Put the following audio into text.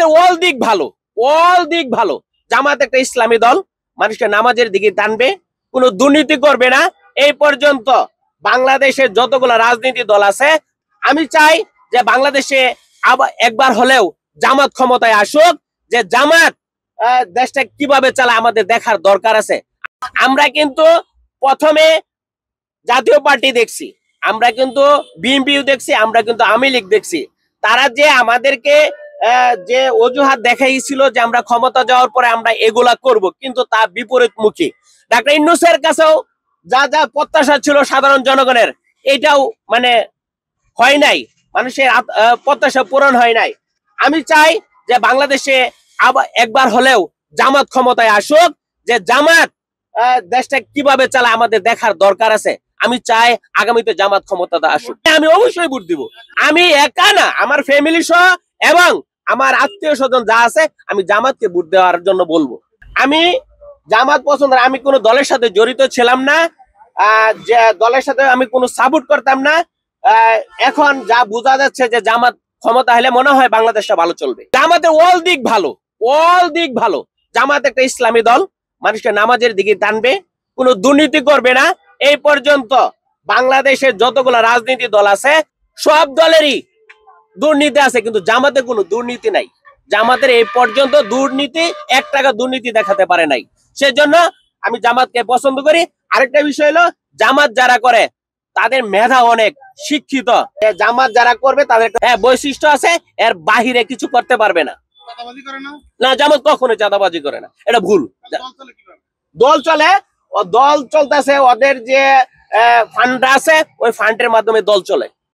জামাতের অল দিক ভালো। জামাত একটা ইসলামী দল, মানুষকে নামাজের দিকে টানবে, কোনো দুর্নীতি করবে না। এই পর্যন্ত বাংলাদেশের যতগুলো রাজনীতি দল আছে, আমি চাই যে বাংলাদেশে আবার একবার হলেও জামাত ক্ষমতায় আসুক। যে জামাত দেশটা কিভাবে চালায় আমাদের দেখার দরকার আছে। আমরা কিন্তু প্রথমে জাতীয় পার্টি দেখছি, আমরা কিন্তু বিএনপিও দেখছি, আমরা কিন্তু আওয়ামী লীগ দেখছি। তারা যে আমাদেরকে যে অজুহাত দেখাইছিল যে আমরা ক্ষমতা যাওয়ার পরে আমরা এগুলা করব, কিন্তু তা বিপরীতমুখী। ডাক্তার ইউনূসের কাছেও যা যা প্রত্যাশা ছিল সাধারণ জনগণের, এটাও মানে হয় নাই, মানুষের প্রত্যাশা পূরণ হয় নাই। আমি চাই যে বাংলাদেশে আবার একবার হলেও জামাত ক্ষমতায় আসুক। যে জামাত দেশটা কিভাবে চালায় আমাদের দেখার দরকার আছে। আমি চাই আগামীতে জামাত ক্ষমতাটা আসুক। আমি অবশ্যই ভোট দিব। আমি একা না, আমার ফ্যামিলি সহ এবং আমার আত্মীয় স্বজন যা আছে, আমি জামাতকে ভোট দেওয়ার জন্য বলবো। আমি জামাত পছন্দ, আমি কোনো দলের সাথে জড়িত ছিলাম না, যে দলের সাথে আমি কোনো সাপোর্ট করতাম না। এখন যা বোঝা যাচ্ছে যে জামাত ক্ষমতা হলে মনে হয় বাংলাদেশটা ভালো চলবে। জামাতের অল দিক ভালো। জামাত একটা ইসলামী দল, মানুষকে নামাজের দিকে টানবে, কোনো দুর্নীতি করবে না। এই পর্যন্ত বাংলাদেশের যতগুলো রাজনীতি দল আছে, সব দলেরই দুর্নীতি আছে, কিন্তু জামাতে কোনো দুর্নীতি নাই। জামাতের এই পর্যন্ত দুর্নীতি, 1 টাকা দুর্নীতি দেখাতে পারে নাই। সেজন্য আমি জামাতকে পছন্দ করি। আরেকটা বিষয় হলো, জামাত যারা করে তাদের মেধা অনেক, শিক্ষিত। জামাত যারা করবে তাদের বৈশিষ্ট্য আছে, এর বাহিরে কিছু করতে পারবে না। না, জামাত কখনো চাঁদাবাজি করে না, এটা ভুল। দল চলে, ও দল চলতেছে, ওদের যে ফান্ড আছে ওই ফান্ডের মাধ্যমে দল চলে।